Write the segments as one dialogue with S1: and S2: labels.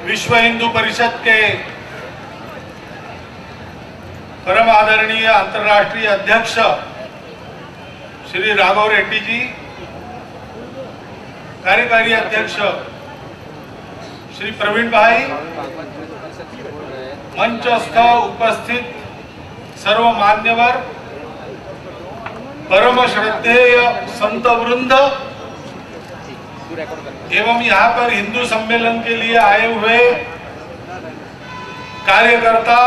S1: विश्व हिंदू परिषद के परम आदरणीय अंतर्राष्ट्रीय अध्यक्ष श्री राघव रेड्डी जी, कार्यकारी अध्यक्ष श्री प्रवीण भाई, मंचस्थ उपस्थित सर्व मान्यवर, परम श्रद्धेय संत वृंद एवं यहाँ पर हिंदू सम्मेलन के लिए आए हुए कार्यकर्ता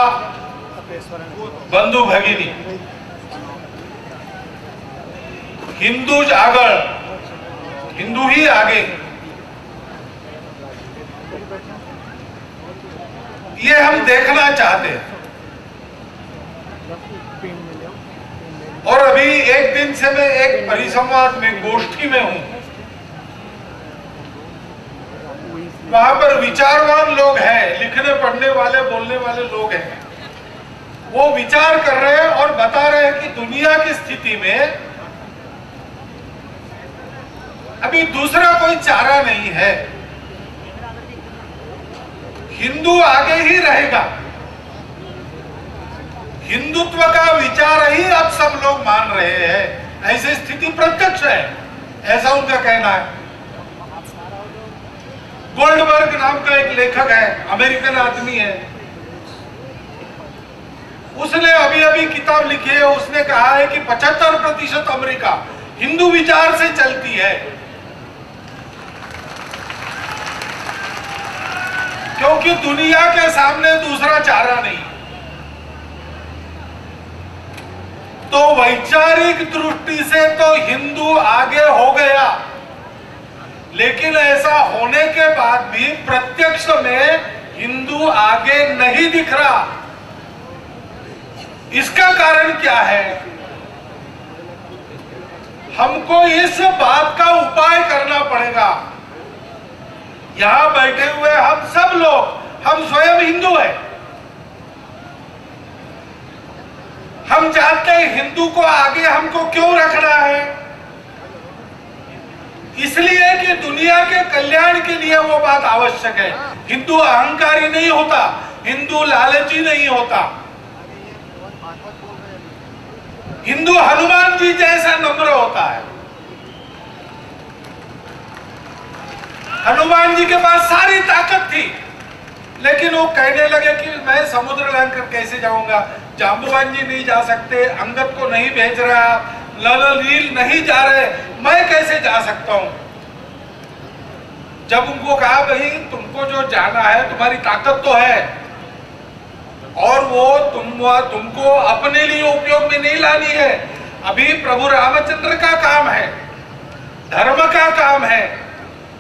S1: बंधु भगिनी, हिंदू आगळ, हिंदू ही आगे, ये हम देखना चाहते हैं। और अभी एक दिन से मैं एक परिसंवाद में, गोष्ठी में हूं, वहां पर विचारवान लोग हैं, लिखने पढ़ने वाले बोलने वाले लोग हैं। वो विचार कर रहे हैं और बता रहे हैं कि दुनिया की स्थिति में अभी दूसरा कोई चारा नहीं है, हिंदू आगे ही रहेगा। हिंदुत्व का विचार ही अब सब लोग मान रहे हैं, ऐसी स्थिति प्रत्यक्ष है, ऐसा उनका कहना है। गोल्डबर्ग नाम का एक लेखक है, अमेरिकन आदमी है, उसने अभी अभी किताब लिखी है। उसने कहा है कि 75% अमेरिका हिंदू विचार से चलती है, क्योंकि दुनिया के सामने दूसरा चारा नहीं। तो वैचारिक दृष्टि से तो हिंदू आगे हो गया, लेकिन ऐसा होने के बाद भी प्रत्यक्ष में हिंदू आगे नहीं दिख रहा। इसका कारण क्या है? हमको इस बात का उपाय करना पड़ेगा। यहां बैठे हुए हम सब लोग, हम स्वयं हिंदू हैं। हम जानते हैं हिंदू को आगे हमको क्यों रखना है। इसलिए कि दुनिया के कल्याण के लिए वो बात आवश्यक है। हिंदू अहंकारी नहीं होता, हिंदू लालची नहीं होता, हिंदू हनुमान जी जैसा नम्र होता है। हनुमान जी के पास सारी ताकत थी, लेकिन वो कहने लगे कि मैं समुद्र लांघकर कैसे जाऊंगा, जांबुवान जी नहीं जा सकते, अंगद को नहीं भेज रहा, ललनील नहीं जा रहे, मैं कैसे जा सकता हूं। जब उनको कहा भाई तुमको जो जाना है, तुम्हारी ताकत तो है, और वो तुमको अपने लिए उपयोग में नहीं लानी है। अभी प्रभु रामचंद्र का काम है, धर्म का काम है,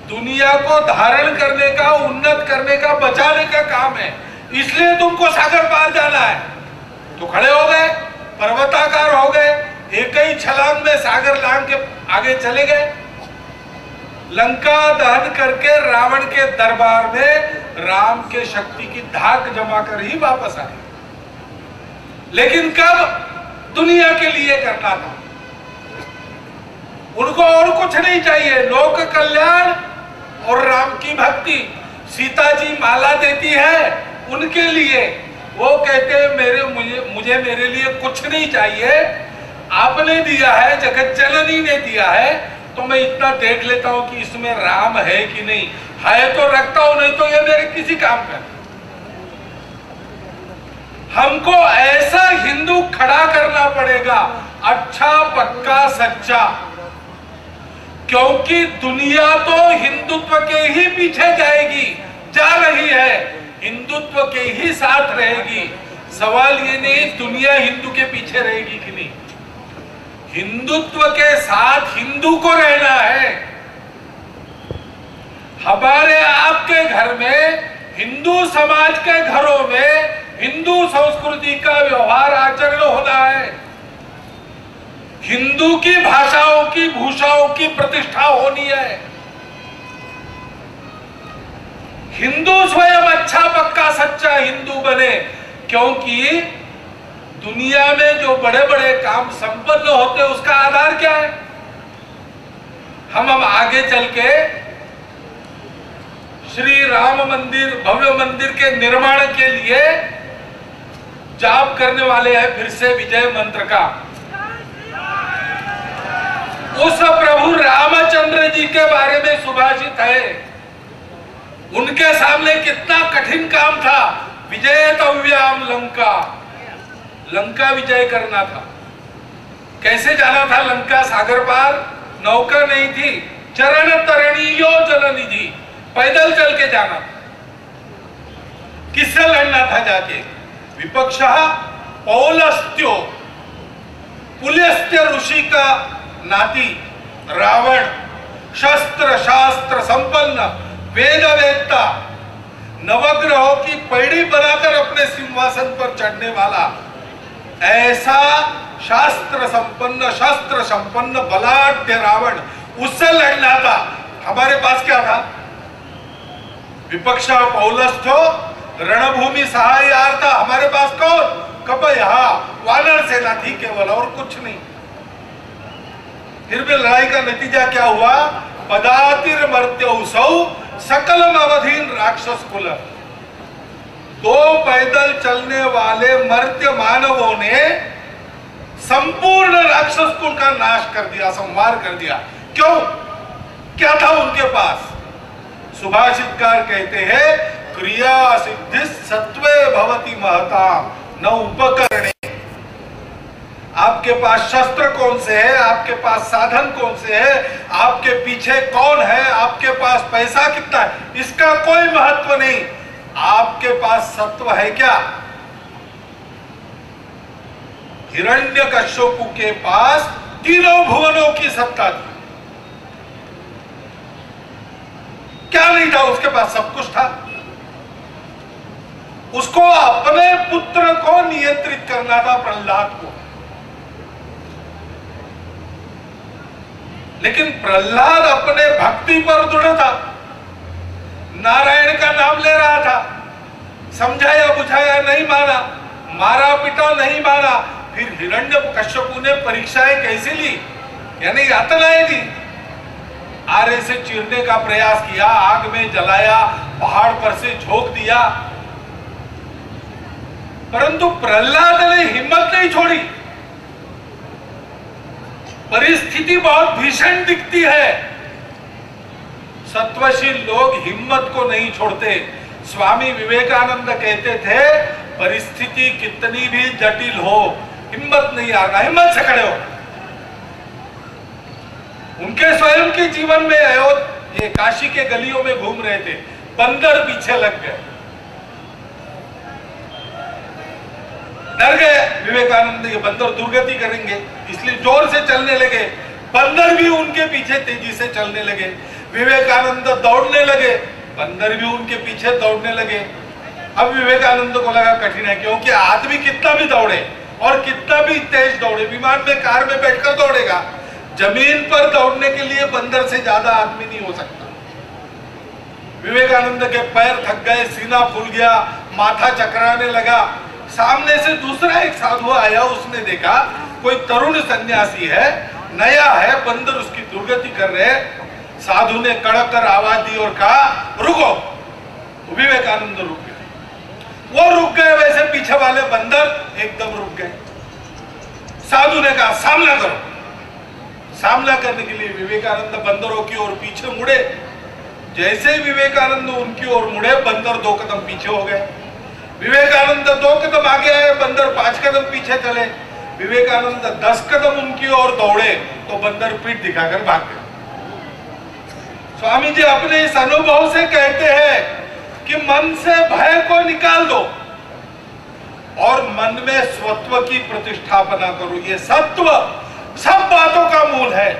S1: दुनिया को धारण करने का, उन्नत करने का, बचाने का काम है। इसलिए तुमको सागर पार जाना है। तो खड़े हो गए, पर्वताकार हो गए, एक ही छलांग में सागर लांघ के आगे चले गए। लंका दहन करके रावण के दरबार में राम के शक्ति की धाक जमा कर ही वापस आए। लेकिन कब? दुनिया के लिए करना था। उनको और कुछ नहीं चाहिए, लोक कल्याण और राम की भक्ति। सीता जी माला देती है उनके लिए, वो कहते हैं मुझे मेरे लिए कुछ नहीं चाहिए, आपने दिया है, जगत जननी ने दिया है, तो मैं इतना देख लेता हूं कि इसमें राम है कि नहीं है, तो रखता हूं, नहीं तो ये मेरे किसी काम का। हमको ऐसा हिंदू खड़ा करना पड़ेगा, अच्छा, पक्का, सच्चा, क्योंकि दुनिया तो हिंदुत्व के ही पीछे जाएगी, जा रही है, हिंदुत्व के ही साथ रहेगी। सवाल ये नहीं दुनिया हिंदू के पीछे रहेगी कि नहीं, हिंदुत्व के साथ हिंदू को रहना है। हमारे आपके घर में, हिंदू समाज के घरों में हिंदू संस्कृति का व्यवहार आचरण होना है, हिंदू की भाषाओं की, भूषाओं की प्रतिष्ठा होनी है। हिंदू स्वयं अच्छा, पक्का, सच्चा हिंदू बने, क्योंकि दुनिया में जो बड़े बड़े काम संपन्न होते हैं उसका आधार क्या है? हम आगे चल के श्री राम मंदिर, भव्य मंदिर के निर्माण के लिए जाप करने वाले हैं फिर से विजय मंत्र का। उस प्रभु रामचंद्र जी के बारे में सुभाषित है, उनके सामने कितना कठिन काम था। विजयतव्याम लंका, लंका विजय करना था। कैसे जाना था लंका? सागर पार, नौका नहीं थी, चरण तरणीयो जलनिधि, पैदल चल के जाना था। किससे लड़ना था जाके? विपक्षः पौलस्त्यो, पुलस्त्य ऋषि का नाती रावण, शस्त्र शास्त्र संपन्न, वेद वेदता, नवग्रहों की पैड़ी बनाकर अपने सिंहासन पर चढ़ने वाला ऐसा शास्त्र संपन्न, शस्त्र संपन्न बलाढ्य रावण, उससे लड़ना था। हमारे पास क्या था? विपक्ष पौलस्थो रणभूमि सहायार्था। हमारे पास कौन? कपयः, वानर सेना थी केवल, और कुछ नहीं। फिर भी लड़ाई का नतीजा क्या हुआ? पदातिर मर्त्यौसौ सकलम अवधीन राक्षस कुल। दो पैदल चलने वाले मर्त्य मानवों ने संपूर्ण राक्षस कुल का नाश कर दिया, संहार कर दिया। क्यों? क्या था उनके पास? सुभाषितकार कहते हैं, क्रिया सिद्धि सत्वे भवति महता न उपकरणे। आपके पास शस्त्र कौन से है, आपके पास साधन कौन से है, आपके पीछे कौन है, आपके पास पैसा कितना है, इसका कोई महत्व नहीं। आपके पास सत्व है क्या? हिरण्यकश्यपु के पास तीनों भुवनों की सत्ता थी। क्या नहीं था उसके पास? सब कुछ था। उसको अपने पुत्र को नियंत्रित करना था, प्रहलाद को। लेकिन प्रहलाद अपने भक्ति पर दृढ़ था, नारायण का नाम ले रहा था, समझाया बुझाया नहीं माना, मारा पिटा नहीं माना। फिर हिरण्यकश्यपु ने परीक्षाएं कैसे ली, यानी यातनाएं दी। आरे से चीरने का प्रयास किया, आग में जलाया, पहाड़ पर से झोंक दिया, परंतु प्रहलाद ने हिम्मत नहीं छोड़ी। परिस्थिति बहुत भीषण दिखती है, सत्वशील लोग हिम्मत को नहीं छोड़ते। स्वामी विवेकानंद कहते थे, परिस्थिति कितनी भी जटिल हो, हिम्मत नहीं हारना, हिम्मत से खड़े हो। उनके स्वयं के जीवन में ये काशी के गलियों में घूम रहे थे, बंदर पीछे लग गए, डर गए विवेकानंद, ये बंदर दुर्गति करेंगे, इसलिए जोर से चलने लगे। बंदर भी उनके पीछे तेजी से चलने लगे। विवेकानंद दौड़ने लगे, बंदर भी उनके पीछे दौड़ने लगे। अब विवेकानंद को लगा कठिन है, क्योंकि आदमी कितना भी दौड़े और कितना भी तेज दौड़े, विमान में कार में बैठकर दौड़ेगा, जमीन पर दौड़ने के लिए बंदर से ज्यादा आदमी नहीं हो सकता। विवेकानंद के पैर थक गए, सीना फूल गया, माथा चकराने लगा। सामने से दूसरा एक साधु आया, उसने देखा कोई तरुण सन्यासी है, नया है, बंदर उसकी दुर्गति कर रहे। साधु ने कड़क कर आवाज दी और कहा, रुको। विवेकानंद रुक गए। वो रुक गए, वैसे पीछे वाले बंदर एकदम रुक गए। साधु ने कहा, सामना करो। सामना करने के लिए विवेकानंद बंदरों की ओर पीछे मुड़े। जैसे विवेकानंद उनकी ओर मुड़े, बंदर 2 कदम पीछे हो गए। विवेकानंद 2 कदम आगे आए, बंदर 5 कदम पीछे चले। विवेकानंद 10 कदम उनकी ओर दौड़े तो बंदर पीठ दिखाकर भाग गए। स्वामी जी अपने इस अनुभव से कहते हैं कि मन से भय को निकाल दो और मन में स्वत्व की प्रतिष्ठापना करो। ये सत्व सब बातों का मूल है।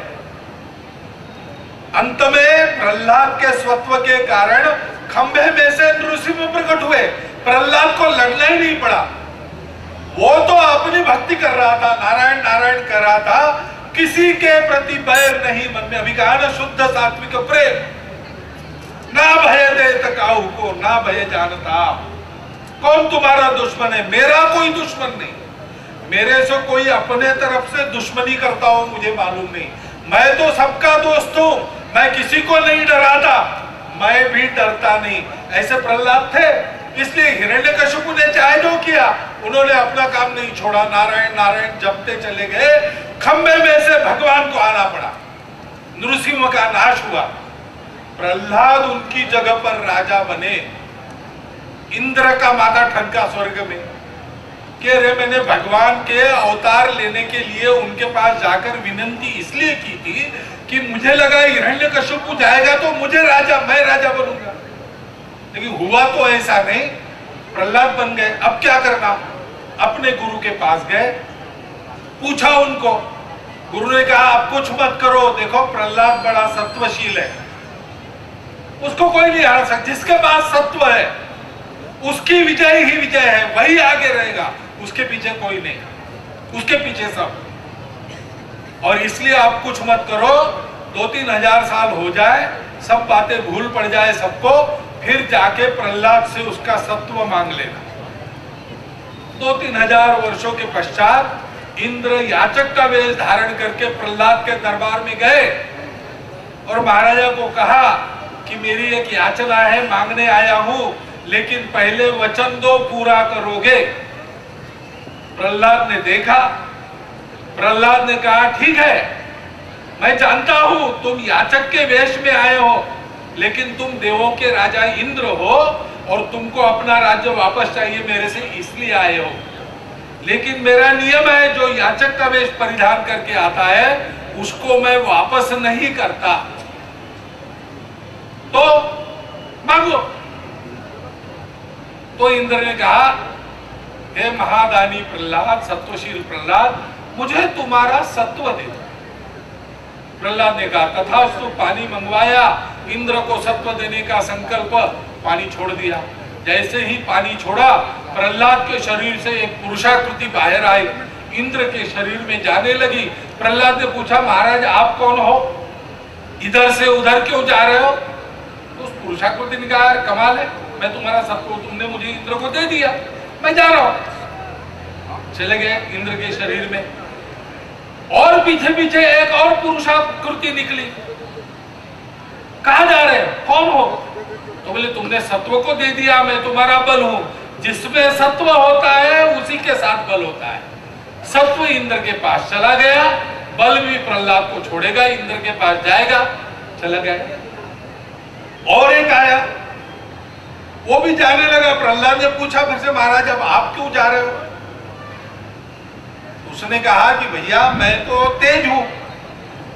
S1: अंत में प्रहलाद के स्वत्व के कारण खंभे में से नृसिंह प्रकट हुए। प्रहलाद को लड़ना ही नहीं पड़ा, वो तो अपनी भक्ति कर रहा था, नारायण नारायण कर रहा था, किसी के प्रति बैर नहीं मन में। अभी कहा ना, शुद्ध सात्विक प्रेम, ना भय देत काहू को, ना भय जानता। कौन तुम्हारा दुश्मन है? मेरा कोई दुश्मन नहीं। मेरे से कोई अपने तरफ से दुश्मनी करता हो मुझे मालूम नहीं। मैं तो सबका दोस्त हूं, मैं किसी को नहीं डराता। मैं भी डरता नहीं। ऐसे प्रहलाद थे, इसलिए हिरण्यकशिपु ने चाहे जो किया, उन्होंने अपना काम नहीं छोड़ा, नारायण नारायण जपते चले गए। खंबे में से भगवान को आना पड़ा, नृसिंह का नाश हुआ। प्रहलाद उनकी जगह पर राजा बने। इंद्र का माथा ठनका स्वर्ग में कि रे मैंने भगवान के अवतार लेने के लिए उनके पास जाकर विनंती इसलिए की थी कि मुझे लगा हिरण्यकशिपु जाएगा तो मुझे मैं राजा बनूंगा, लेकिन हुआ तो ऐसा नहीं। प्रहलाद बन गए। अब क्या करना? अपने गुरु के पास गए, पूछा उनको। गुरु ने कहा आप कुछ मत करो, देखो प्रहलाद बड़ा सत्वशील है, उसको कोई नहीं हरा सकता। जिसके पास सत्व है उसकी विजय ही विजय है, वही आगे रहेगा, उसके पीछे कोई नहीं, उसके पीछे सब। और इसलिए आप कुछ मत करो, 2-3 हजार साल हो जाए, सब बातें भूल पड़ जाए सबको, फिर जाके प्रहलाद से उसका सत्व मांग लेना। 2-3 हजार वर्षों के पश्चात इंद्र याचक का वेश धारण करके प्रहलाद के दरबार में गए और महाराजा को कहा कि मेरी एक याचना है, मांगने आया हूं, लेकिन पहले वचन दो पूरा करोगे। प्रहलाद ने देखा, प्रहलाद ने कहा ठीक है, मैं जानता हूं तुम याचक के वेश में आए हो, लेकिन तुम देवों के राजा इंद्र हो और तुमको अपना राज्य वापस चाहिए मेरे से, इसलिए आए हो। लेकिन मेरा नियम है, जो याचक का वेश परिधान करके आता है उसको मैं वापस नहीं करता, तो मांगो। तो इंद्र ने कहा हे महादानी प्रहलाद, सत्वशील प्रहलाद, मुझे तुम्हारा सत्व दे दो। प्रहलाद ने कहा तथास्तु। पानी मंगवाया, इंद्र को सत्व देने का संकल्प, पानी छोड़ दिया। जैसे ही पानी छोड़ा, प्रहलाद के शरीर से एक पुरुषाकृति बाहर आई, इंद्र के शरीर में जाने लगी। प्रहलाद ने पूछा महाराज आप कौन हो, इधर से उधर क्यों जा रहे हो? तो उस पुरुषाकृति ने कहा कमाल है, मैं तुम्हारा सत्व, तुमने मुझे इंद्र को दे दिया, मैं जा रहा हूं। चले गए इंद्र के शरीर में, और पीछे पीछे एक और पुरुषाकृति निकली। कहा जा रहे हो, कौन हो? तो बोले तुमने सत्व को दे दिया, मैं तुम्हारा बल हूं। जिसमें सत्व होता है उसी के साथ बल होता है। सत्व इंद्र के पास चला गया, बल भी प्रहलाद को छोड़ेगा, इंद्र के पास जाएगा। चला गया। और एक आया, वो भी जाने लगा। प्रहलाद ने पूछा फिर से महाराज अब आप क्यों जा रहे हो? उसने कहा कि भैया मैं तो तेज हूं,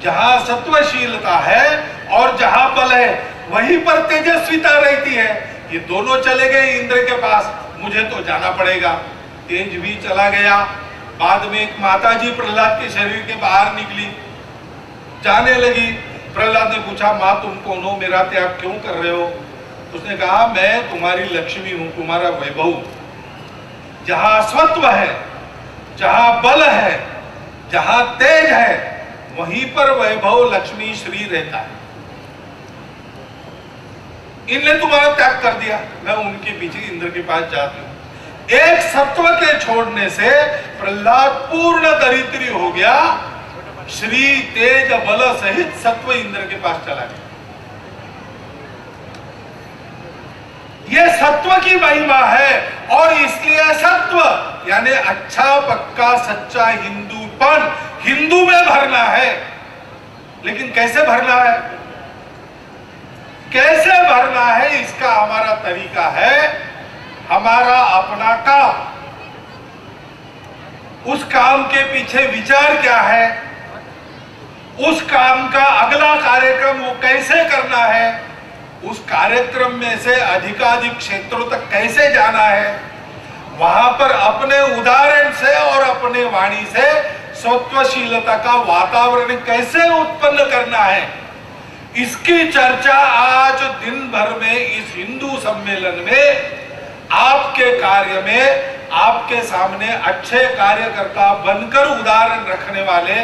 S1: जहां सत्वशीलता है और जहां बल है वहीं पर तेजस्विता रहती है। ये दोनों चले गए इंद्र के पास, मुझे तो जाना पड़ेगा। तेज भी चला गया। बाद में एक माताजी प्रहलाद के शरीर के बाहर निकली, जाने लगी। प्रहलाद ने पूछा माँ तुम कौन हो, मेरा त्याग क्यों कर रहे हो? उसने कहा मैं तुम्हारी लक्ष्मी हूं, तुम्हारा वैभव। जहां सत्व है, जहां बल है, जहां तेज है, वहीं पर वैभव लक्ष्मी श्री रहता है। इनने तुम्हारा त्याग कर दिया, मैं उनके पीछे इंद्र के पास जाती हूं। एक सत्व के छोड़ने से प्रहलाद पूर्ण दरिद्री हो गया। श्री तेज बल सहित सत्व इंद्र के पास चला गया। यह सत्व की महिमा है, और इसलिए सत्व यानी अच्छा पक्का सच्चा हिंदूपन हिंदू में भरना है। लेकिन कैसे भरना है, कैसे भरना है, इसका हमारा तरीका है, हमारा अपना काम। उस काम के पीछे विचार क्या है, उस काम का अगला कार्यक्रम वो कैसे करना है, उस कार्यक्रम में से अधिकाधिक क्षेत्रों तक कैसे जाना है, वहां पर अपने उदाहरण से और अपने वाणी से सत्वशीलता का वातावरण कैसे उत्पन्न करना है, इसकी चर्चा आज दिन भर में इस हिंदू सम्मेलन में आपके कार्य में आपके सामने अच्छे कार्यकर्ता बनकर उदाहरण रखने वाले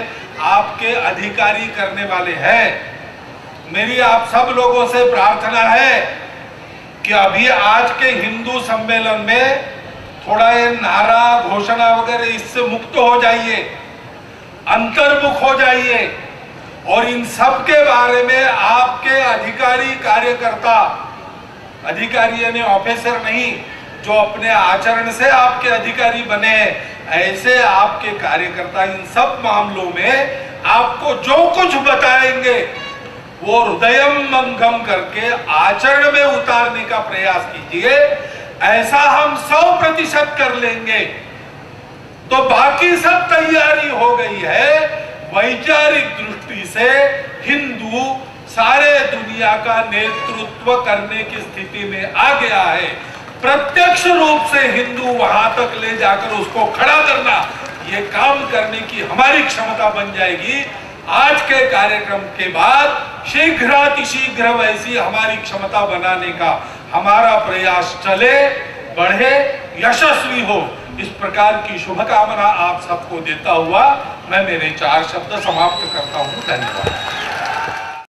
S1: आपके अधिकारी करने वाले हैं। मेरी आप सब लोगों से प्रार्थना है कि अभी आज के हिंदू सम्मेलन में थोड़ा ये नारा घोषणा वगैरह इससे मुक्त हो जाइए, अंतर्मुख हो जाइए, और इन सब के बारे में आपके अधिकारी कार्यकर्ता, अधिकारी यानी ऑफिसर नहीं, जो अपने आचरण से आपके अधिकारी बने हैं, ऐसे आपके कार्यकर्ता इन सब मामलों में आपको जो कुछ बताएंगे वो हृदयंगम करके आचरण में उतारने का प्रयास कीजिए। ऐसा हम 100% कर लेंगे तो बाकी सब तैयारी हो गई है। वैचारिक दृष्टि से हिंदू सारे दुनिया का नेतृत्व करने की स्थिति में आ गया है। प्रत्यक्ष रूप से हिंदू वहां तक ले जाकर उसको खड़ा करना, ये काम करने की हमारी क्षमता बन जाएगी। आज के कार्यक्रम के बाद शीघ्रातिशीघ्र वैसी हमारी क्षमता बनाने का हमारा प्रयास चले, बढ़े, यशस्वी हो, इस प्रकार की शुभकामना आप सबको देता हुआ मैं मेरे 4 शब्द समाप्त करता हूं। धन्यवाद।